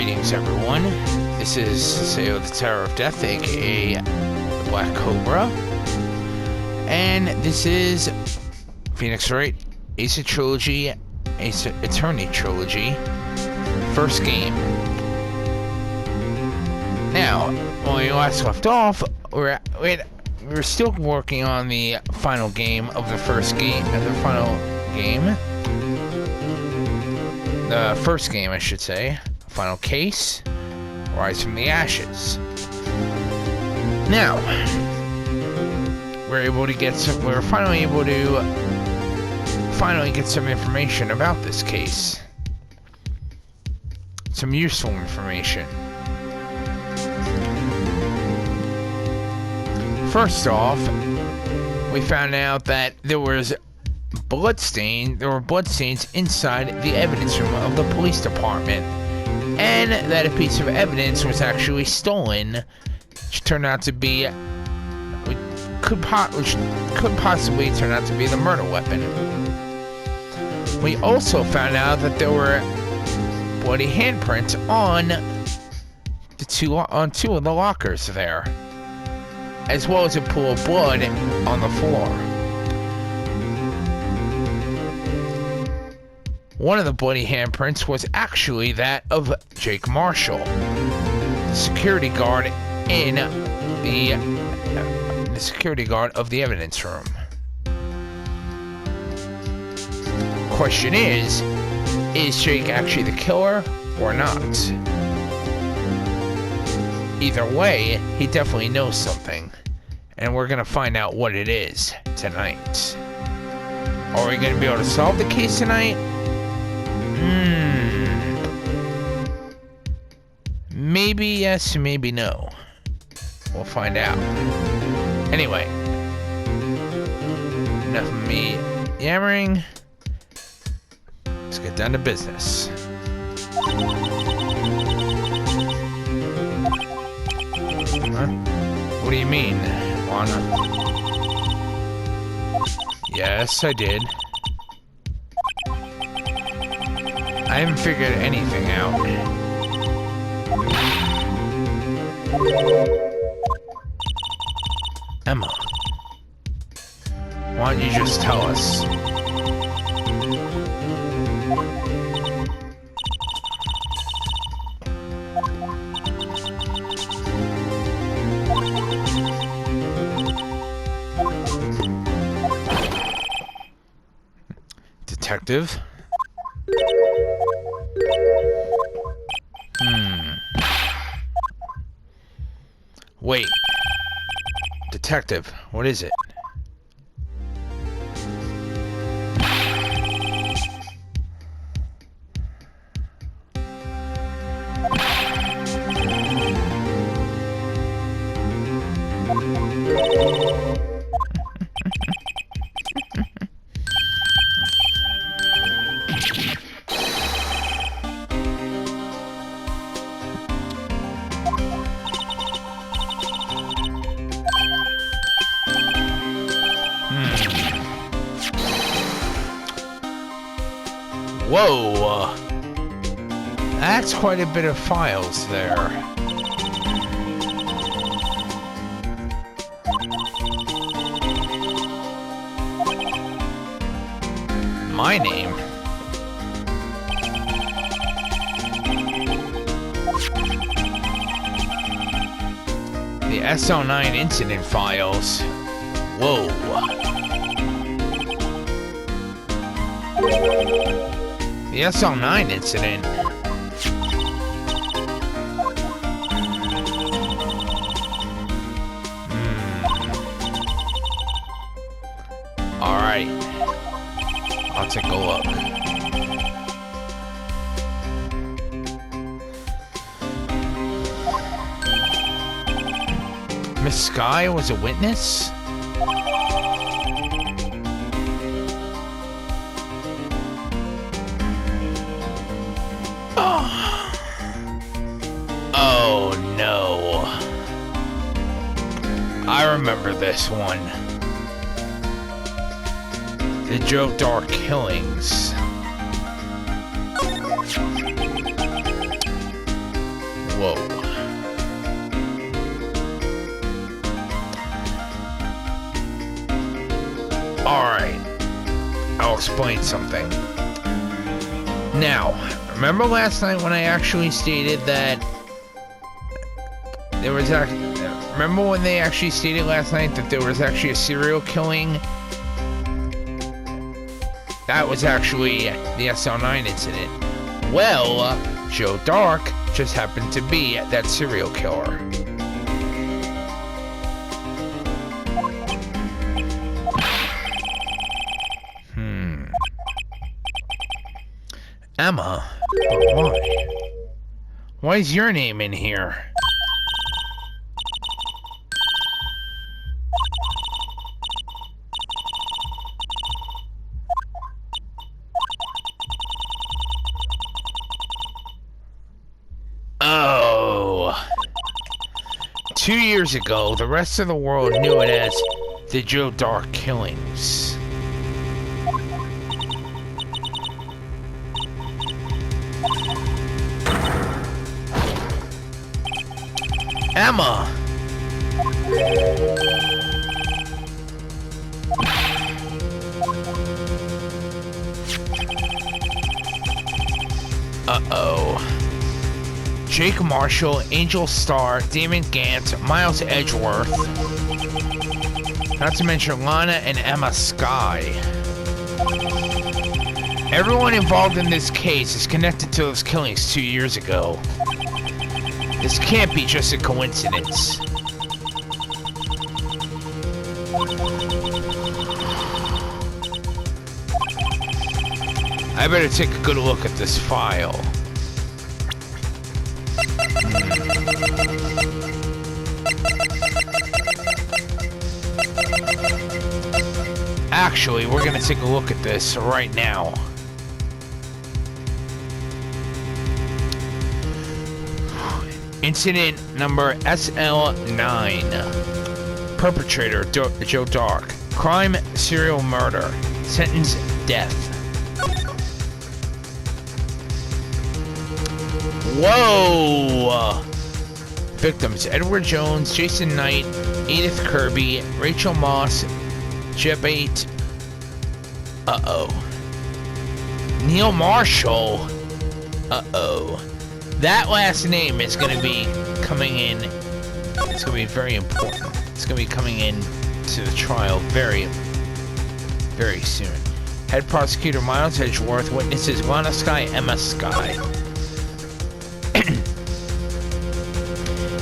Greetings, everyone. This is Sayo the Terror of Death, aka the Black Cobra. And this is Phoenix Wright, Ace Trilogy, Ace Attorney Trilogy, first game. Now, when we last left off, we're still working on the final game of the first game, the first game, I should say. Final case, Rise from the Ashes. Now, we're finally able to get some information about this case. Some useful information. First off, we found out that there were bloodstains inside the evidence room of the police department, and that a piece of evidence was actually stolen, which turned out to be could possibly turn out to be the murder weapon. We also found out that there were bloody handprints on two of the lockers there, as well as a pool of blood on the floor. One of the bloody handprints was actually that of Jake Marshall, the security guard in the security guard of the evidence room. Question is Jake actually the killer or not? Either way, he definitely knows something, and we're gonna find out what it is tonight. Are we gonna be able to solve the case tonight? Maybe yes, maybe no. We'll find out. Anyway, enough of me yammering. Let's get down to business. Huh? What do you mean, Lana? Yes, I did. I haven't figured anything out. Emma, why don't you just tell us? Detective? Wait. Detective, what is it? Whoa! That's quite a bit of files there. My name? The SL9 incident files. Whoa. The SL9 incident. Alright. I'll take a look. Miss Sky was a witness? Oh no. I remember this one. The Joe Dark killings. Whoa. Alright. I'll explain something. Now, remember last night when I actually stated that there was remember when they actually stated last night that there was actually a serial killing? That was actually the SL9 incident. Well, Joe Dark just happened to be that serial killer. Emma? But why? Why is your name in here? Oh. 2 years ago, the rest of the world knew it as the Joe Dark killings. Emma! Uh-oh. Jake Marshall, Angel Starr, Damon Gant, Miles Edgeworth. Not to mention Lana and Emma Skye. Everyone involved in this case is connected to those killings 2 years ago. This can't be just a coincidence. I better take a good look at this file. Actually, we're gonna take a look at this right now. Incident number SL9. Perpetrator, Joe Dark. Crime, serial murder. Sentence, death. Whoa! Victims, Edward Jones, Jason Knight, Edith Kirby, Rachel Moss, Jeb 8. Uh-oh. Neil Marshall. Uh-oh. That last name is going to be coming in. It's going to be very important. It's going to be coming in to the trial very, very soon. Head prosecutor Miles Edgeworth. Witnesses Lana Skye, Emma Skye.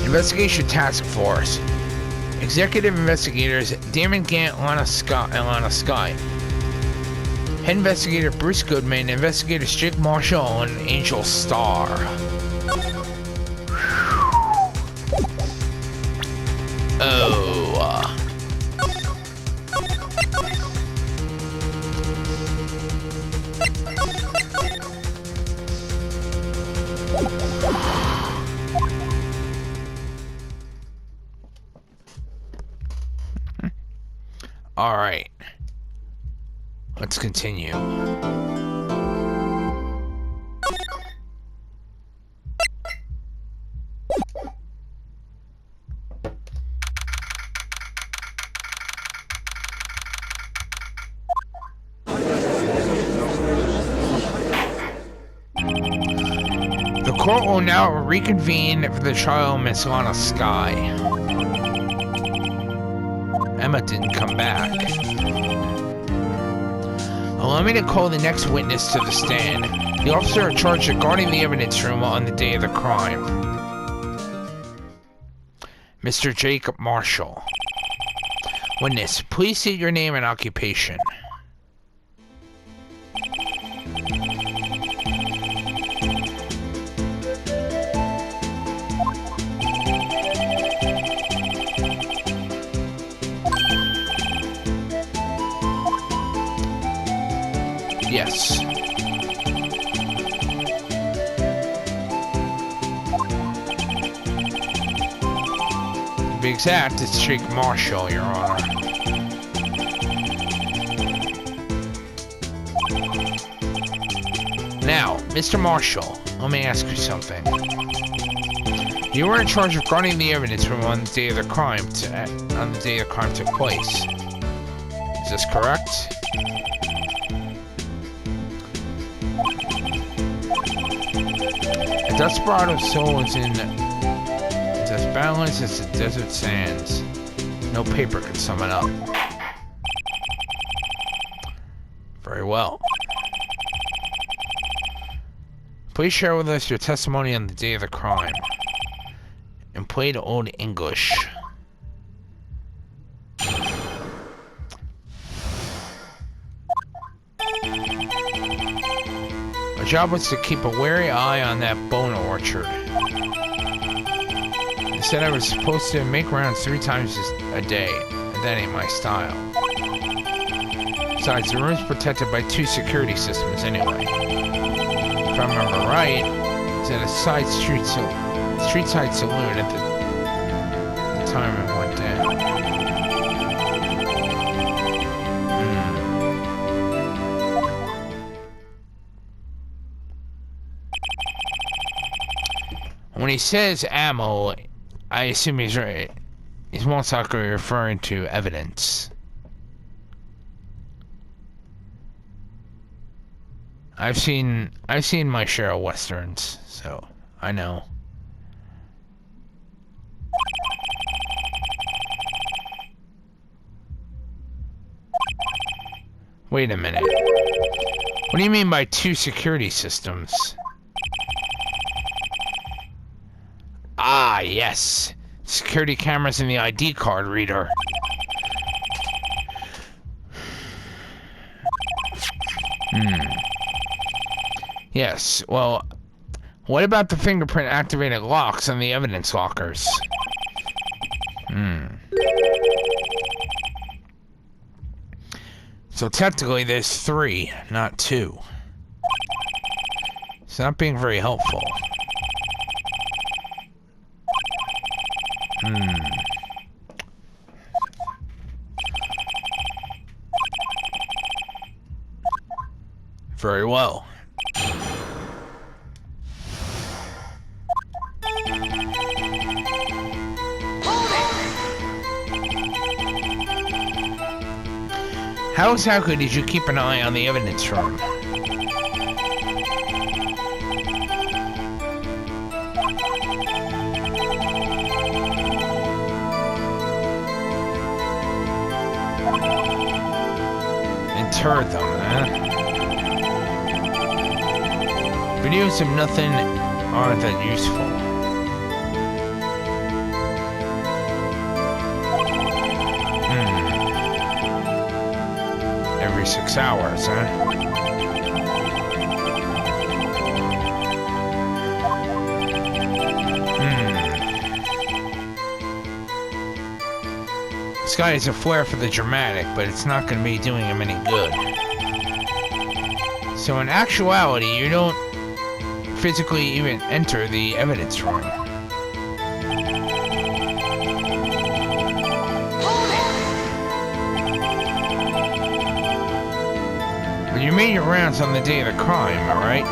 Investigation Task Force. Executive investigators Damon Gant, Lana Skye. Head investigator Bruce Goodman. Investigators Jake Marshall and Angel Starr. Oh. All right. Let's continue. The court will now reconvene for the trial of Miss Lana Skye. Emma didn't come back. Allow me to call the next witness to the stand. The officer charged with guarding the evidence room on the day of the crime. Mr. Jacob Marshall. Witness, please state your name and occupation. Yes. To be exact, it's Jake Marshall, Your Honor. Now, Mr. Marshall, let me ask you something. You were in charge of guarding the evidence from on the day of the crime took place. Is this correct? A Desperado's soul is in as balanced as the desert sands. No paper could sum it up. Very well. Please share with us your testimony on the day of the crime. In plain old English. My job was to keep a wary eye on that bone orchard. They said I was supposed to make rounds 3 times a day, and that ain't my style. Besides, the room's protected by 2 security systems anyway. If I remember right, it's at a street-side saloon at the time it went down. When he says ammo, I assume he's right. He's most likely referring to evidence. I've seen my share of westerns, so I know. Wait a minute. What do you mean by 2 security systems? Ah, yes. Security cameras in the ID card reader. Yes, well, what about the fingerprint-activated locks on the evidence lockers? So technically there's 3, not 2. It's not being very helpful. Very well. How exactly did you keep an eye on the evidence room? Interred them, huh? Videos of nothing aren't that useful. Every 6 hours, huh? This guy has a flair for the dramatic, but it's not going to be doing him any good. So in actuality, you don't physically even enter the evidence room. But you made your rounds on the day of the crime, alright?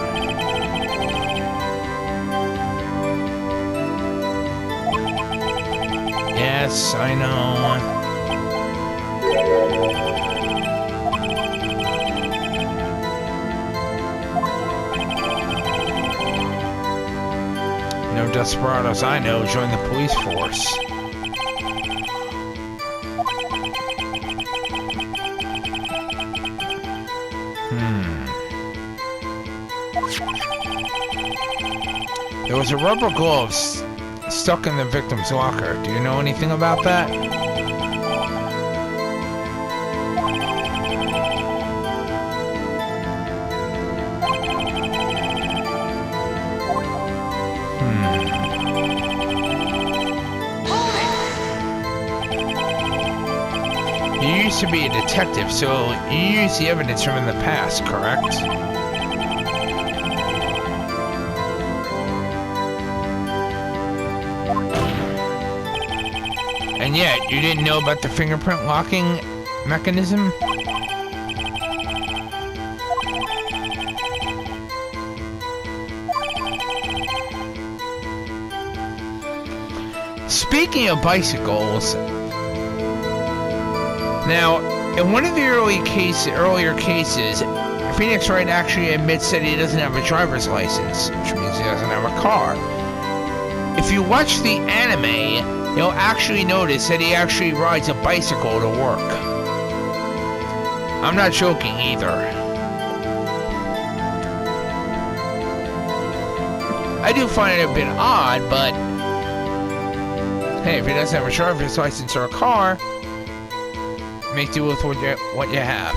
Yes, I know. No desperados I know join the police force. There was a rubber glove stuck in the victim's locker. Do you know anything about that? You used to be a detective, so you used the evidence from in the past, correct? And yet, you didn't know about the fingerprint locking mechanism? Speaking of bicycles, now in one of the earlier cases, Phoenix Wright actually admits that he doesn't have a driver's license, which means he doesn't have a car. If you watch the anime, you'll actually notice that he actually rides a bicycle to work. I'm not joking either. I do find it a bit odd, but hey, if he doesn't have a driver's license or a car, make do with what you have.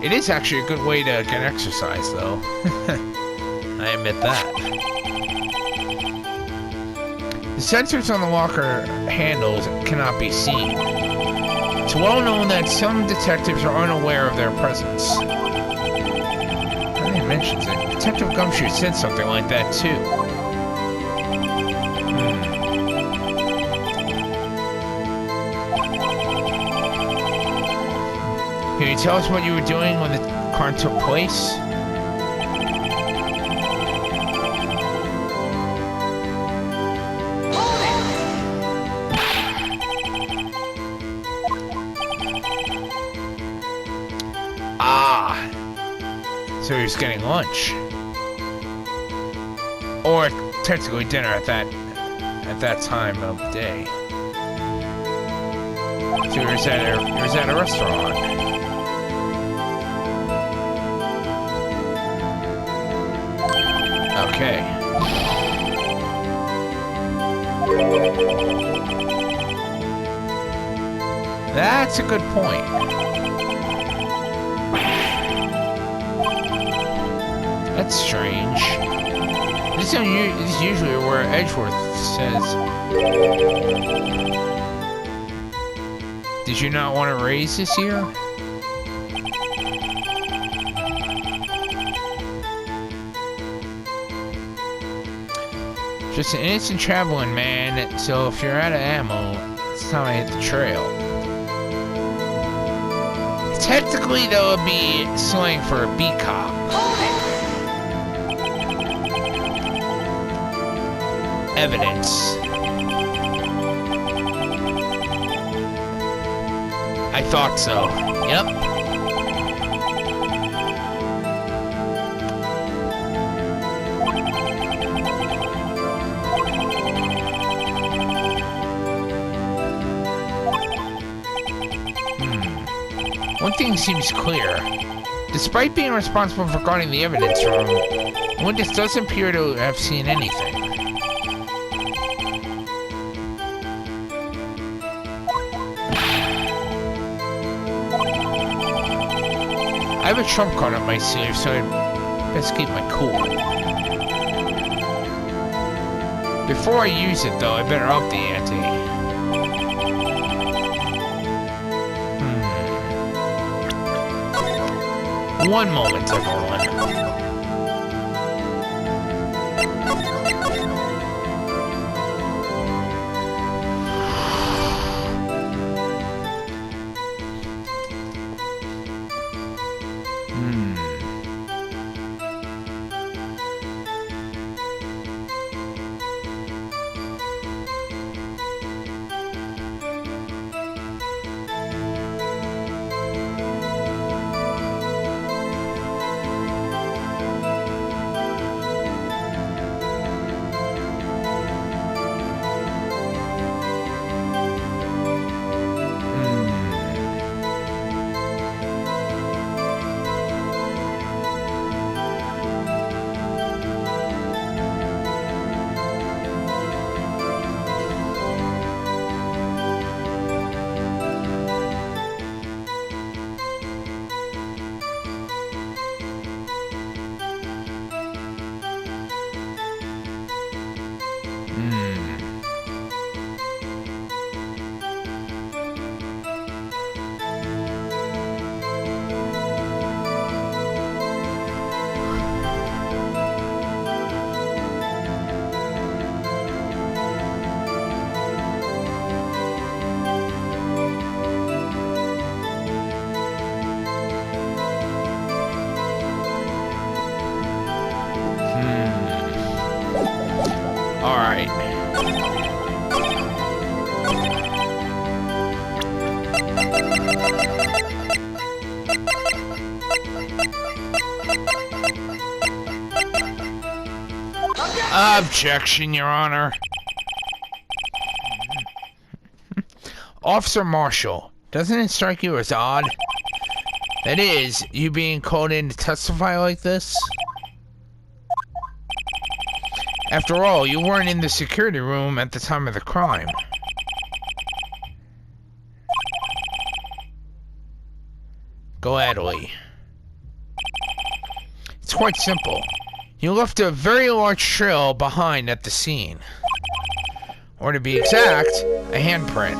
It is actually a good way to get exercise, though. I admit that. The sensors on the locker handles cannot be seen. It's well known that some detectives are unaware of their presence. I think he mentions it. Detective Gumshoe said something like that, too. Can you tell us what you were doing when the crime took place? So he was getting lunch. Or technically dinner at that time of day. So he was at a restaurant. Okay. That's a good point. That's strange. This is usually where Edgeworth says, "Did you not want to raise this year?" Just an innocent traveling man, so if you're out of ammo, it's time I hit the trail. Technically, though, it'd be slang for a beat cop. Evidence. I thought so. Yep. One thing seems clear. Despite being responsible for guarding the evidence room, Witness doesn't appear to have seen anything. I have a trump card on my sleeve, so I best keep my cool. Before I use it, though, I better up the ante. One moment, everyone. Objection, Your Honor. Officer Marshall, doesn't it strike you as odd? That is, you being called in to testify like this? After all, you weren't in the security room at the time of the crime. Gladly. It's quite simple. You left a very large trail behind at the scene. Or to be exact, a handprint.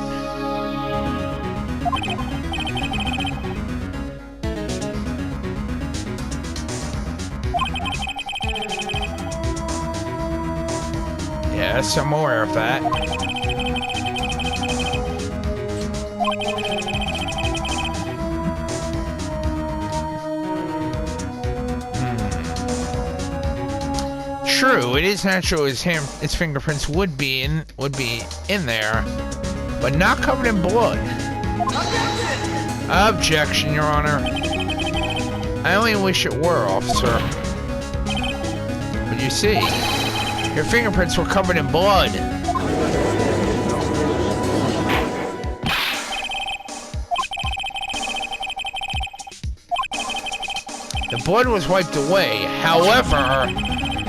Yes, I'm aware of that. True, it is natural his fingerprints would be in there, but not covered in blood. Objection, Your Honor. I only wish it were, officer. But you see, your fingerprints were covered in blood. The blood was wiped away. However,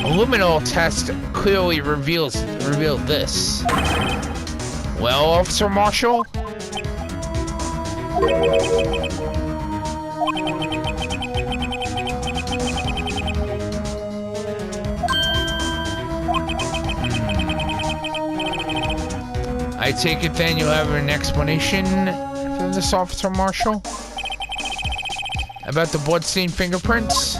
a luminol test clearly revealed this. Well, Officer Marshall? I take it then you have an explanation for this, Officer Marshall? About the bloodstained fingerprints?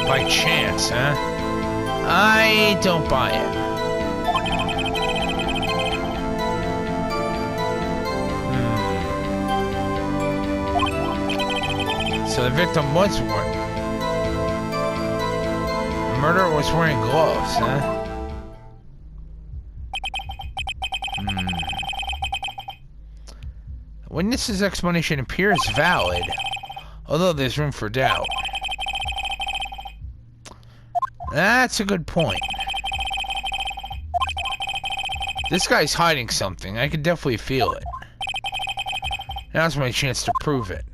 By chance, huh? I don't buy it. So the victim was wearing... The murderer was wearing gloves, huh? The witness's explanation appears valid, although there's room for doubt. That's a good point. This guy's hiding something. I can definitely feel it. Now's my chance to prove it.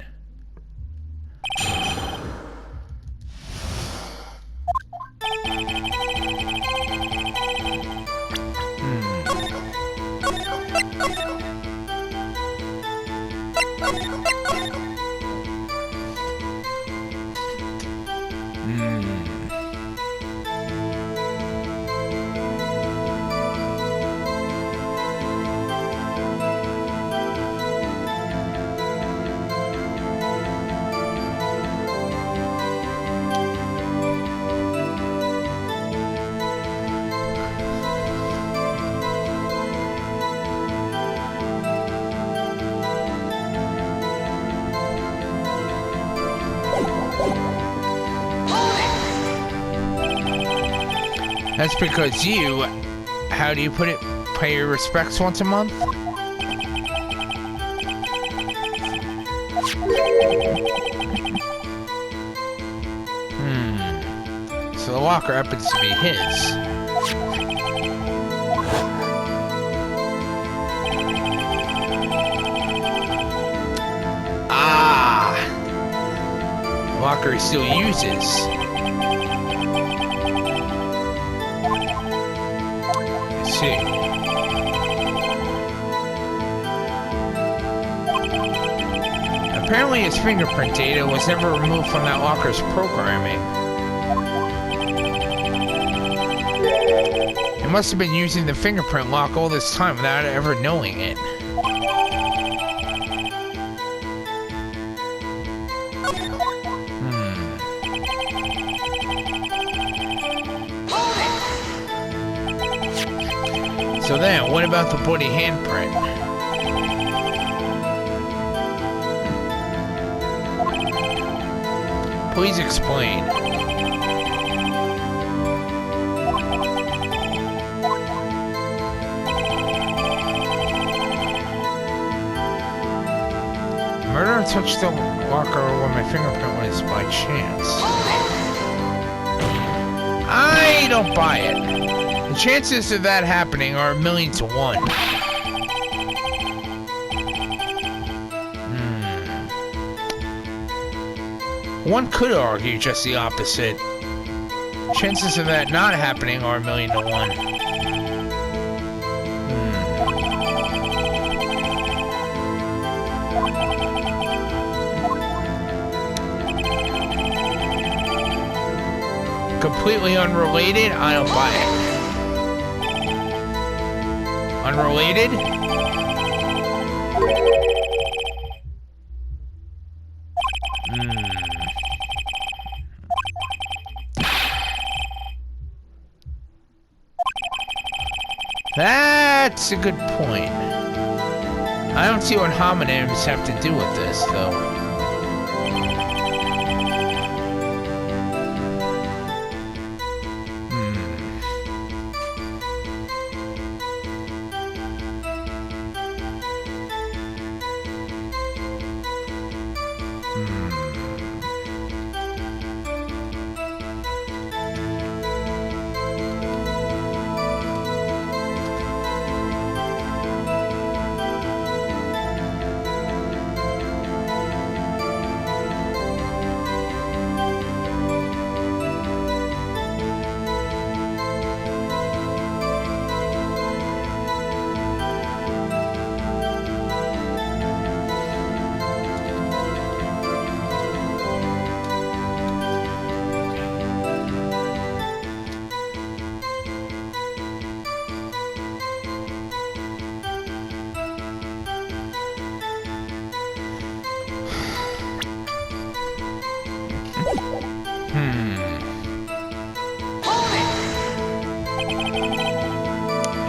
That's because you, how do you put it, pay your respects once a month? So the locker happens to be his. Ah! The locker he still uses. Apparently his fingerprint data was never removed from that locker's programming. He must have been using the fingerprint lock all this time without ever knowing it. So then, what about the bloody handprint? Please explain. Murderer touched the locker where my fingerprint was by chance. I don't buy it. The chances of that happening are 1,000,000 to 1. One could argue just the opposite. Chances of that not happening are 1,000,000 to 1. Completely unrelated? I don't buy it. Unrelated? That's a good point. I don't see what homonyms have to do with this, though.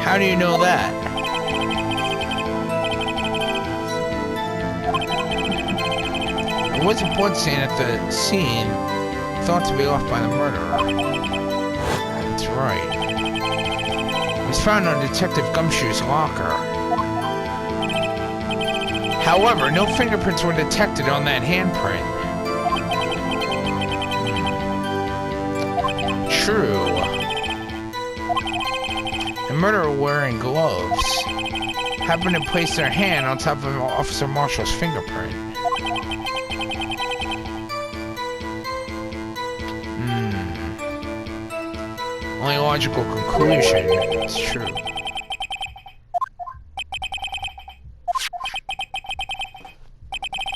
How do you know that? There was a blood stain at the scene, thought to be left by the murderer. That's right. It was found on Detective Gumshoe's locker. However, no fingerprints were detected on that handprint. True. The murderer wearing gloves happened to place their hand on top of Officer Marshall's fingerprint. Only logical conclusion. It's true.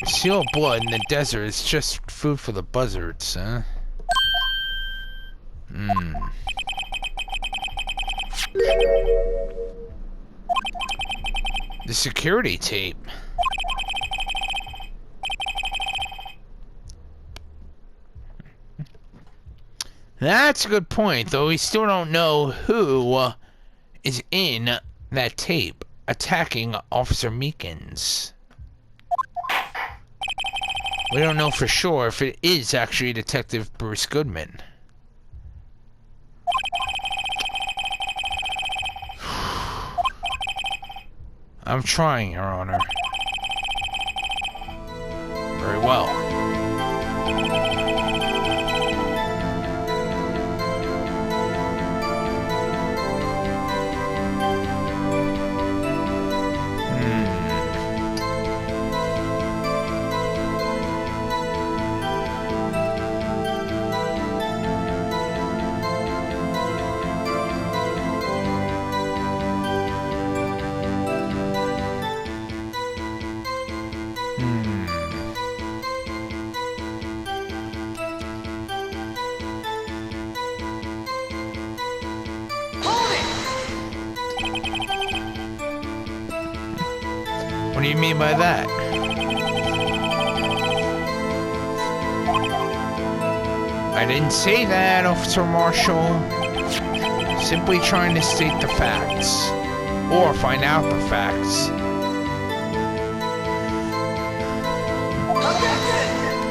Seal of blood in the desert is just food for the buzzards, huh? The security tape. That's a good point, though we still don't know who is in that tape attacking Officer Meekins. We don't know for sure if it is actually Detective Bruce Goodman. I'm trying, Your Honor. Very well. What do you mean by that? I didn't say that, Officer Marshall. Simply trying to state the facts. or find out the facts.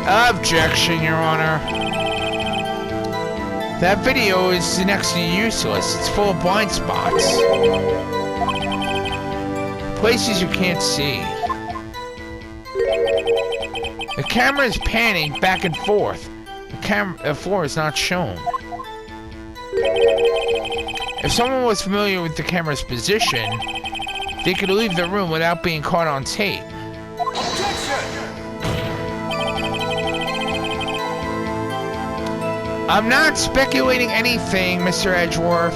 Objection, Your Honor. That video is next to useless. It's full of blind spots. Places you can't see. The camera is panning back and forth. The floor is not shown. If someone was familiar with the camera's position, they could leave the room without being caught on tape. I'm not speculating anything, Mr. Edgeworth.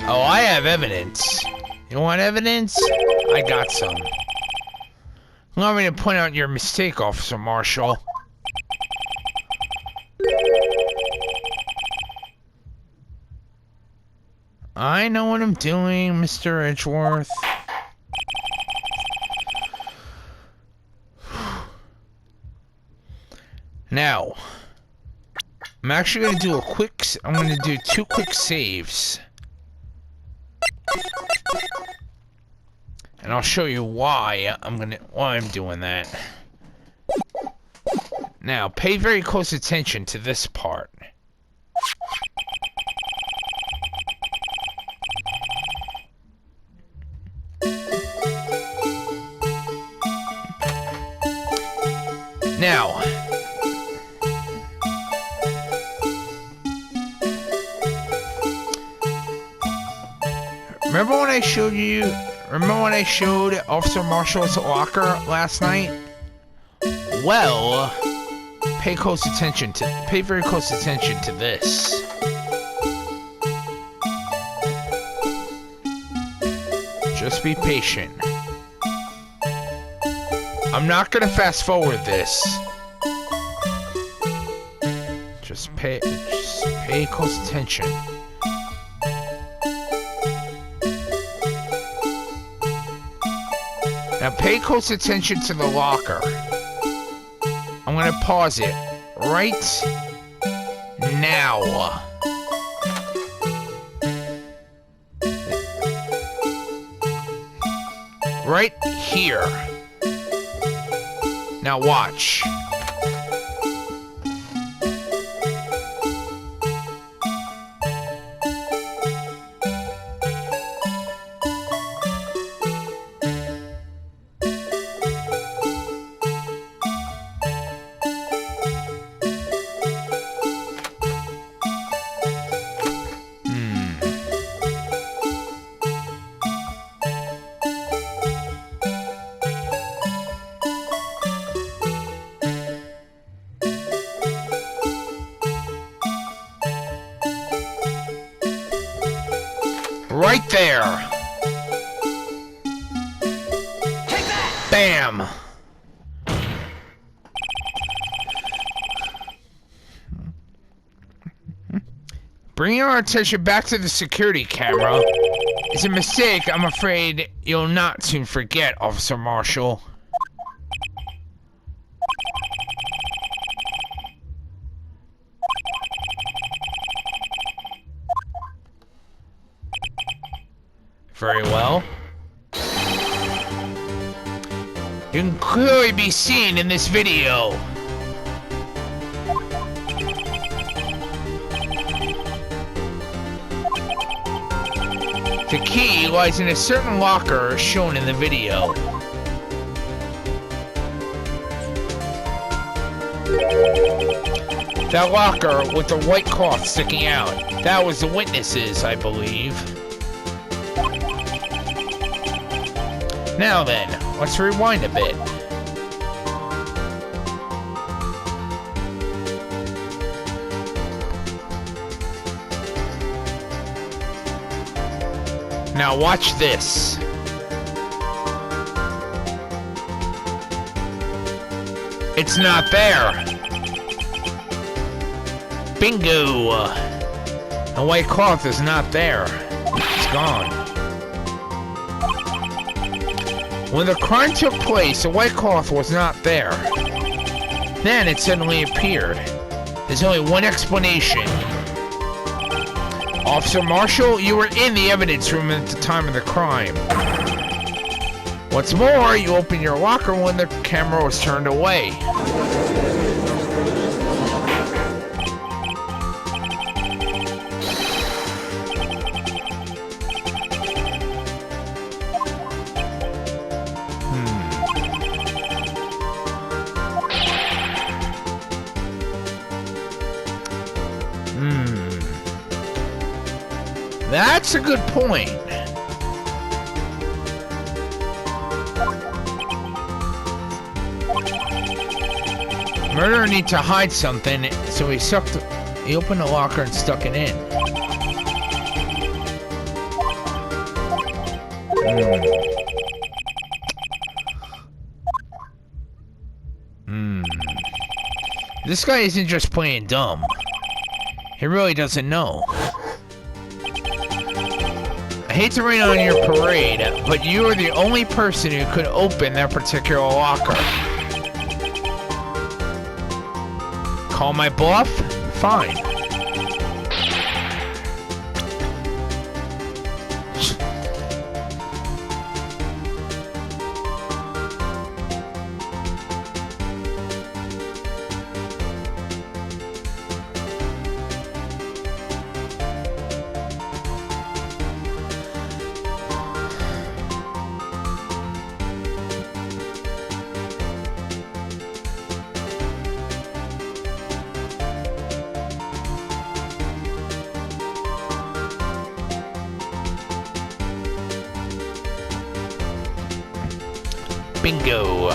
Oh, I have evidence. You want evidence? I got some. Allow me to point out your mistake, Officer Marshall. I know what I'm doing, Mr. Edgeworth. Now, I'm actually going to do I'm going to do 2 quick saves. And I'll show you why I'm doing that. Now, pay very close attention to this part. Now, remember when I showed Officer Marshall's locker last night? Well, pay very close attention to this. Just be patient. I'm not gonna fast forward this. Just pay close attention. Now pay close attention to the locker. I'm gonna pause it right now. Right here. Now watch. Right there. Take that. Bam. Bringing our attention back to the security camera is a mistake I'm afraid you'll not soon forget, Officer Marshall. Very well. You can clearly be seen in this video. The key lies in a certain locker shown in the video. That locker with the white cloth sticking out. That was the witnesses, I believe. Now then, let's rewind a bit. Now watch this. It's not there. Bingo. The white cloth is not there. It's gone. When the crime took place, the white cloth was not there. Then it suddenly appeared. There's only one explanation. Officer Marshall, you were in the evidence room at the time of the crime. What's more, you opened your locker when the camera was turned away. That's a good point. Murderer need to hide something, so he opened the locker and stuck it in. This guy isn't just playing dumb. He really doesn't know. I hate to rain on your parade, but you are the only person who could open that particular locker. Call my bluff? Fine. Bingo.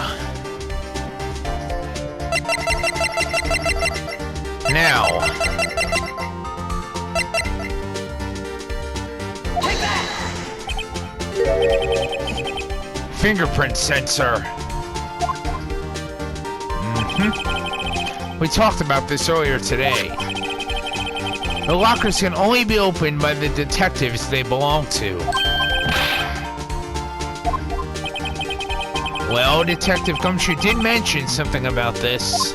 Now. Take that. Fingerprint sensor. We talked about this earlier today. The lockers can only be opened by the detectives they belong to. Well, Detective Gumshoe did mention something about this.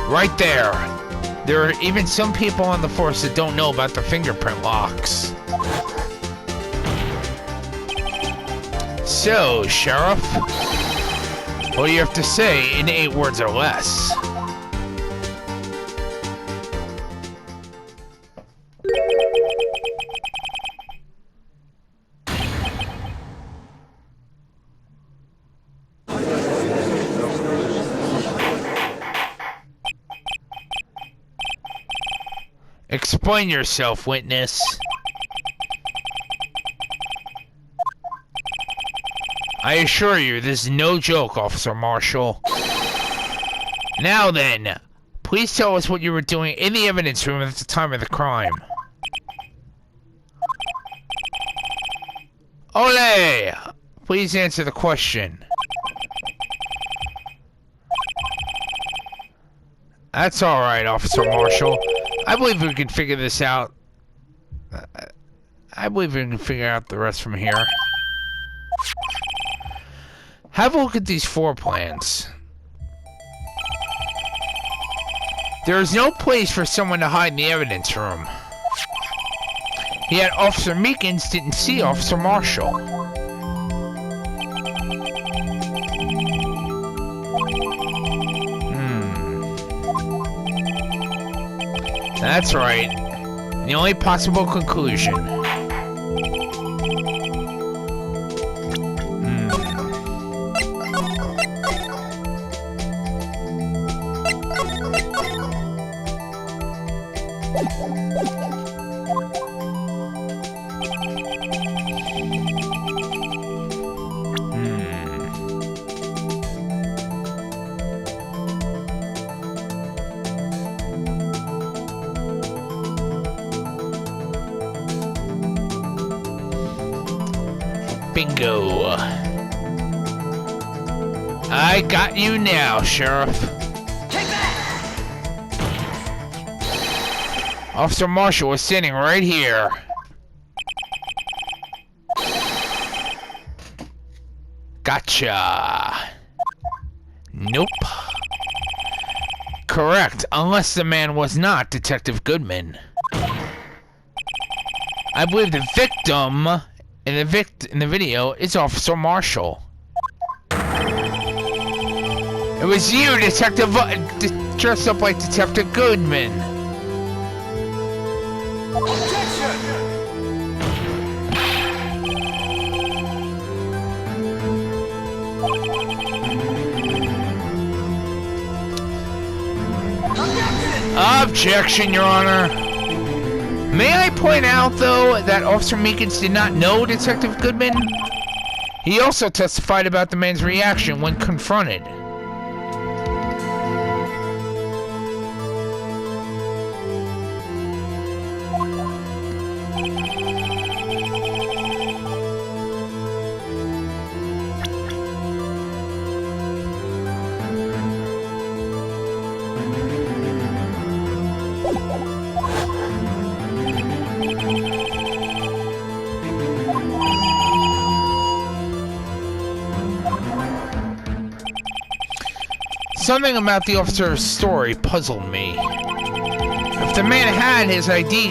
Right there. There are even some people on the force that don't know about the fingerprint locks. So, Sheriff, what do you have to say in 8 words or less? Explain yourself, witness. I assure you, this is no joke, Officer Marshall. Now then, please tell us what you were doing in the evidence room at the time of the crime. Ole! Please answer the question. That's alright, Officer Marshall. I believe we can figure this out. I believe we can figure out the rest from here. Have a look at these floor plans. There is no place for someone to hide in the evidence room. Yet Officer Meekins didn't see Officer Marshall. That's right. The only possible conclusion. Bingo. I got you now, Sheriff. Take that! Officer Marshall was sitting right here. Gotcha. Nope. Correct, unless the man was not Detective Goodman. I believe the victim in the video is Officer Marshall. It was you, Detective, dressed up like Detective Goodman. Objection, Your Honor. May I point out, though, that Officer Meekins did not know Detective Goodman? He also testified about the man's reaction when confronted. Something about the officer's story puzzled me. If the man had his ID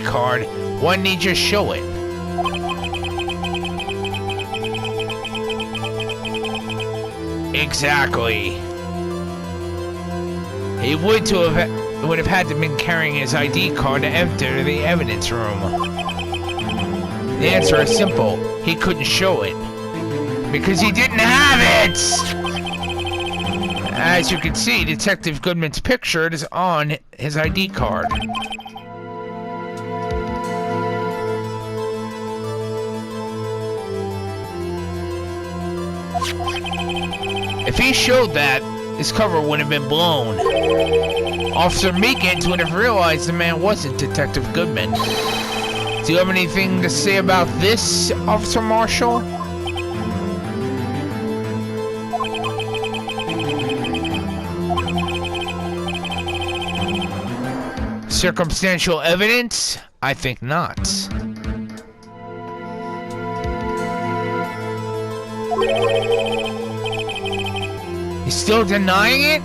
card, why didn't he just show it? Exactly. He would have had to been carrying his ID card to enter the evidence room. The answer is simple. He couldn't show it because he didn't have it. As you can see, Detective Goodman's picture is on his ID card. If he showed that, his cover would have been blown. Officer Meekins would have realized the man wasn't Detective Goodman. Do you have anything to say about this, Officer Marshall? Circumstantial evidence? I think not. He's still denying it?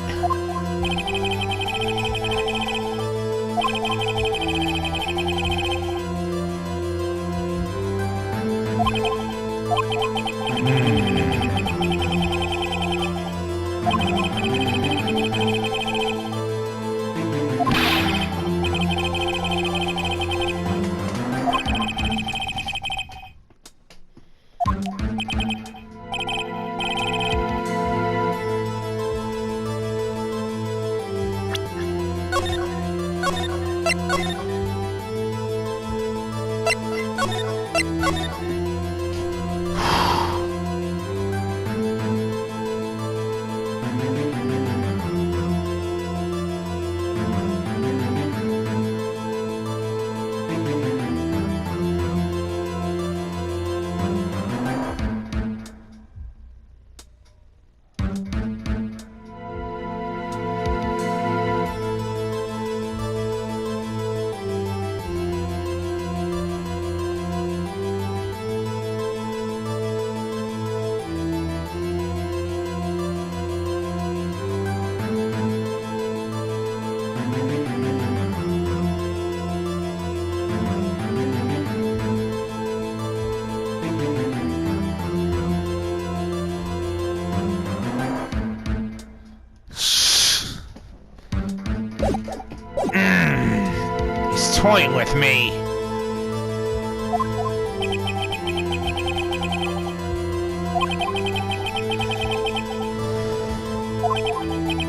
toying with me.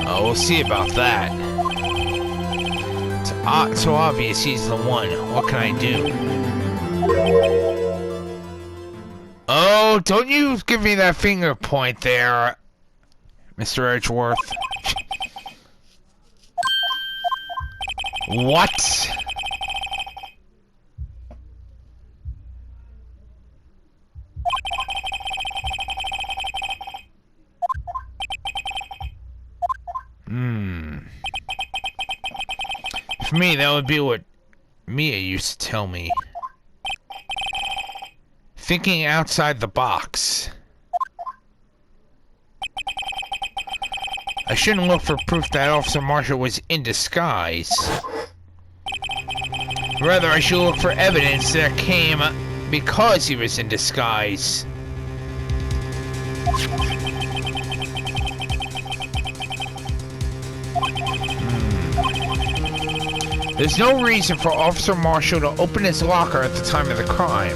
Oh, we'll see about that. It's so obvious he's the one. What can I do? Oh, don't you give me that finger point there, Mr. Edgeworth. What? For me, that would be what Mia used to tell me. Thinking outside the box. I shouldn't look for proof that Officer Marshall was in disguise. Rather, I should look for evidence that came because he was in disguise. There's no reason for Officer Marshall to open his locker at the time of the crime.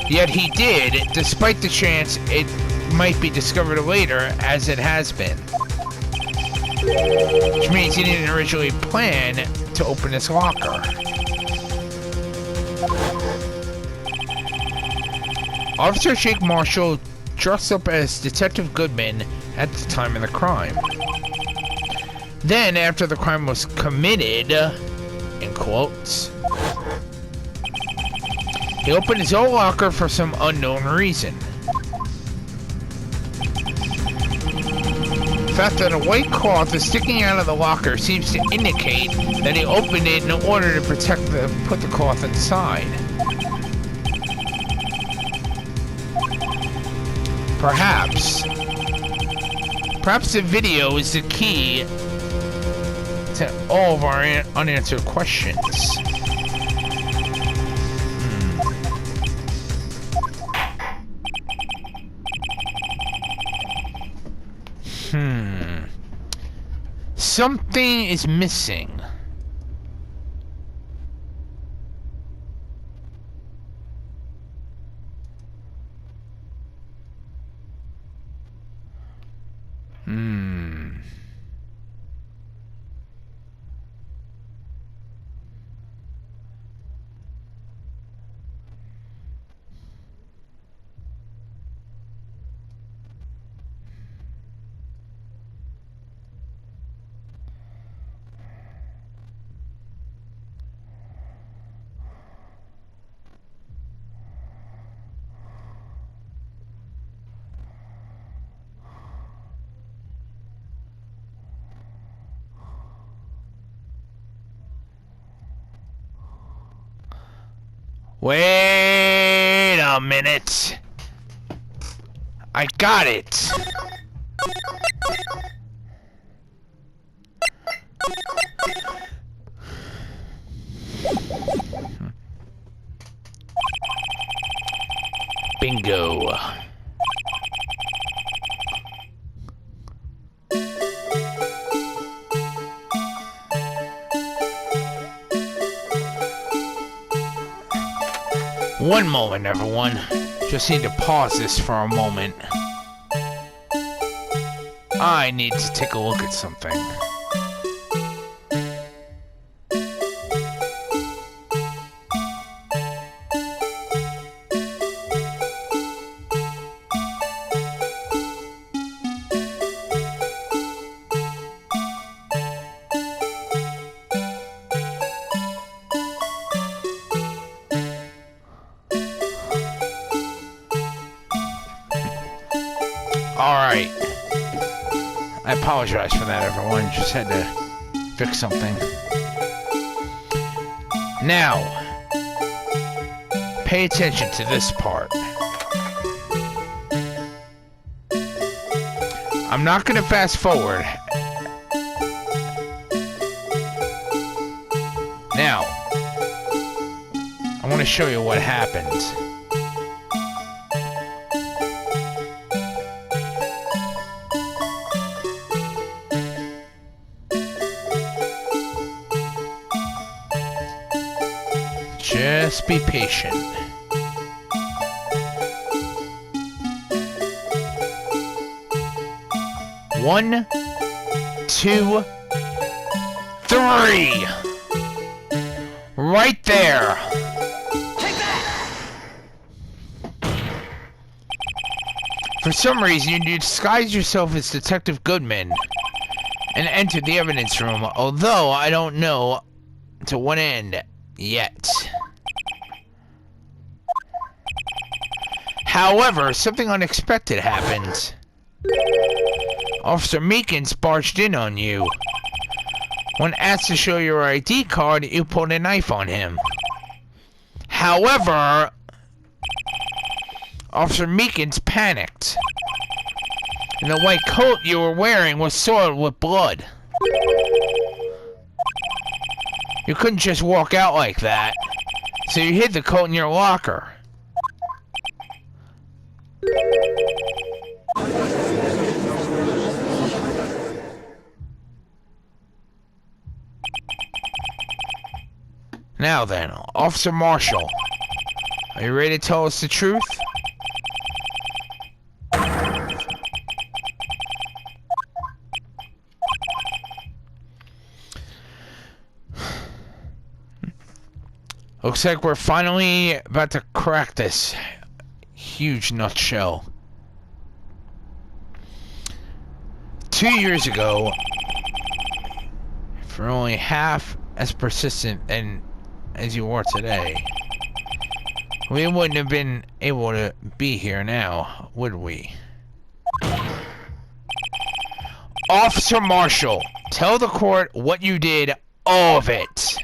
Yet he did, despite the chance it might be discovered later, as it has been. Which means he didn't originally plan to open his locker. Officer Jake Marshall dressed up as Detective Goodman at the time of the crime. Then, after the crime was committed, in quotes, he opened his own locker for some unknown reason. The fact that a white cloth is sticking out of the locker seems to indicate that he opened it in order to put the cloth inside. Perhaps the video is the key to all of our unanswered questions. Something is missing. Wait a minute. I got it. Bingo. One moment, everyone. Just need to pause this for a moment. I need to take a look at something. Alright. I apologize for that, everyone. Just had to fix something. Now, pay attention to this part. I'm not going to fast forward. Now, I want to show you what happened. us be patient. One, two, three. Right there. Take that! For some reason, you disguised yourself as Detective Goodman and entered the evidence room, although I don't know to what end yet. However, something unexpected happened. Officer Meekins barged in on you. When asked to show your ID card, you pulled a knife on him. However, Officer Meekins panicked, and the white coat you were wearing was soiled with blood. You couldn't just walk out like that, so you hid the coat in your locker. Now then, Officer Marshall, are you ready to tell us the truth? Looks like we're finally about to crack this huge nutshell. 2 years ago, for only half as persistent and as you are today, we wouldn't have been able to be here now, would we? Officer Marshall, tell the court what you did, all of it.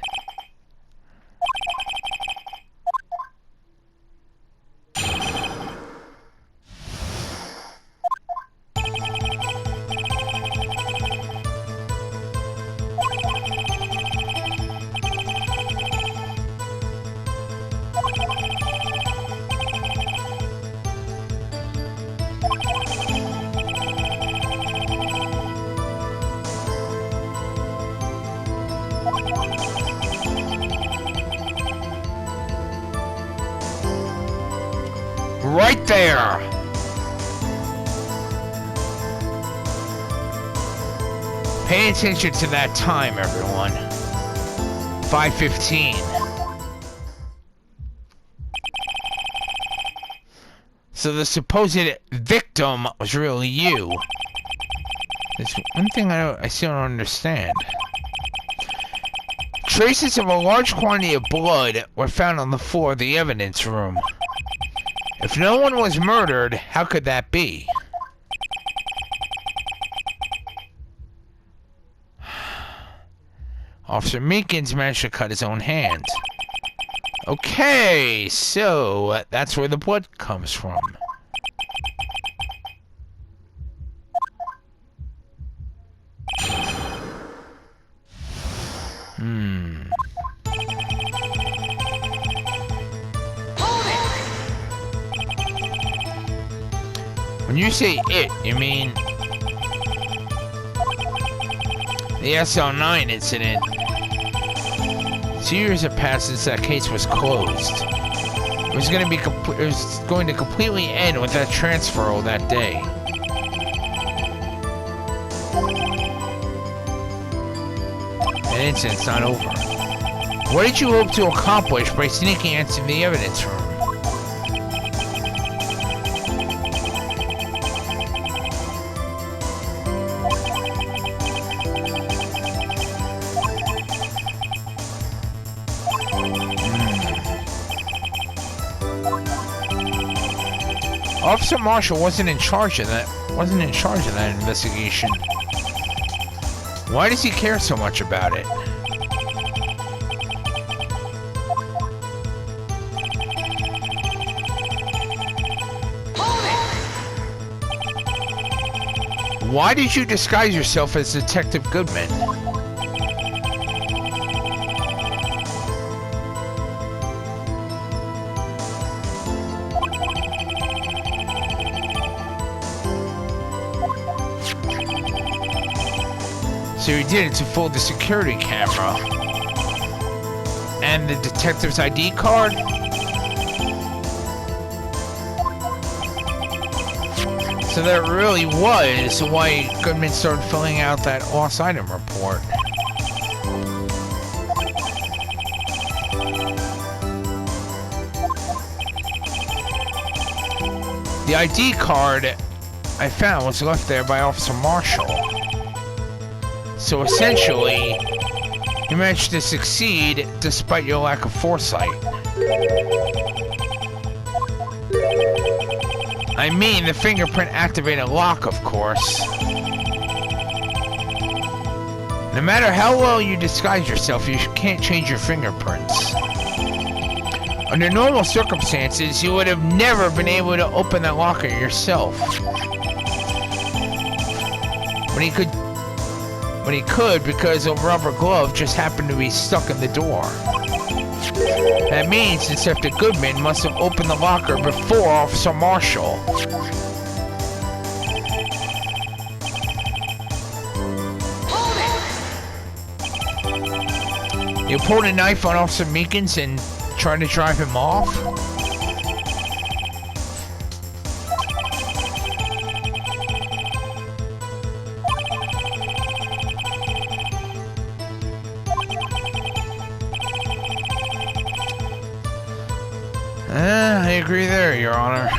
Right there! Pay attention to that time, everyone. 5:15. So the supposed victim was really you. There's one thing I still don't understand. Traces of a large quantity of blood were found on the floor of the evidence room. If no one was murdered, how could that be? Officer Meekins managed to cut his own hand. Okay, so that's where the blood comes from. When you say it, you mean the SL9 incident. 2 years have passed since that case was closed. It was going to completely end with that transferal that day. That incident's not over. What did you hope to accomplish by sneaking into the evidence room? Officer Marshall wasn't in charge of that investigation. Why does he care so much about it? Why did you disguise yourself as Detective Goodman? So you did it to fool the security camera. and the detective's ID card? So that really was why Goodman started filling out that lost item report. The ID card I found was left there by Officer Marshall. So essentially, you managed to succeed despite your lack of foresight. I mean, the fingerprint activated lock, of course. No matter how well you disguise yourself, you can't change your fingerprints. Under normal circumstances, you would have never been able to open that locker yourself. But he could because a rubber glove just happened to be stuck in the door. That means Detective Goodman must have opened the locker before Officer Marshall. You pulled a knife on Officer Meekins and tried to drive him off? I agree there, Your Honor.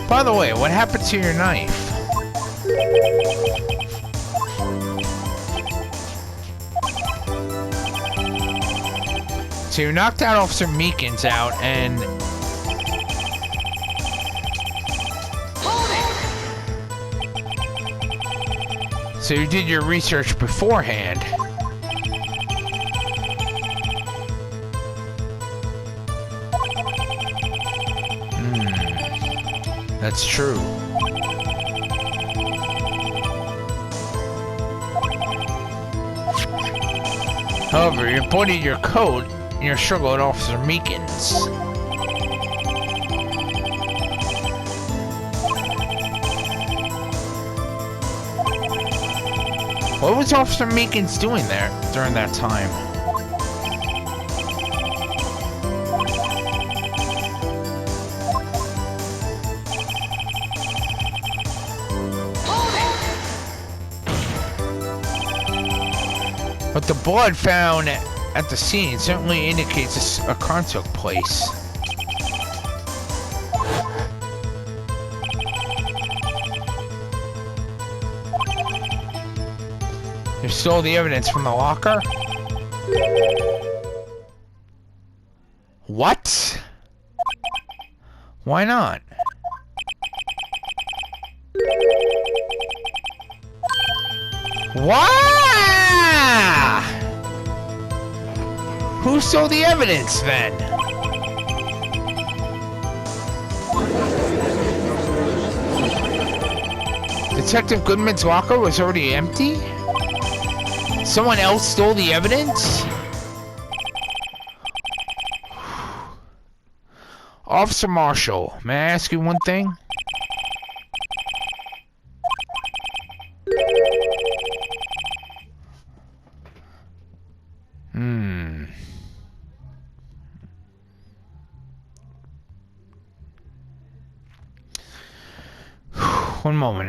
By the way, what happened to your knife? So you knocked out Officer Meekins out and... So you did your research beforehand. That's true. However, you pointed your coat in your struggle at Officer Meekins. What was Officer Meekins doing there during that time? But the blood found at the scene certainly indicates a crime took place. You stole the evidence from the locker? What? Why not? What? Who stole the evidence then? Detective Goodman's locker was already empty? Someone else stole the evidence? Officer Marshall, may I ask you one thing? One moment.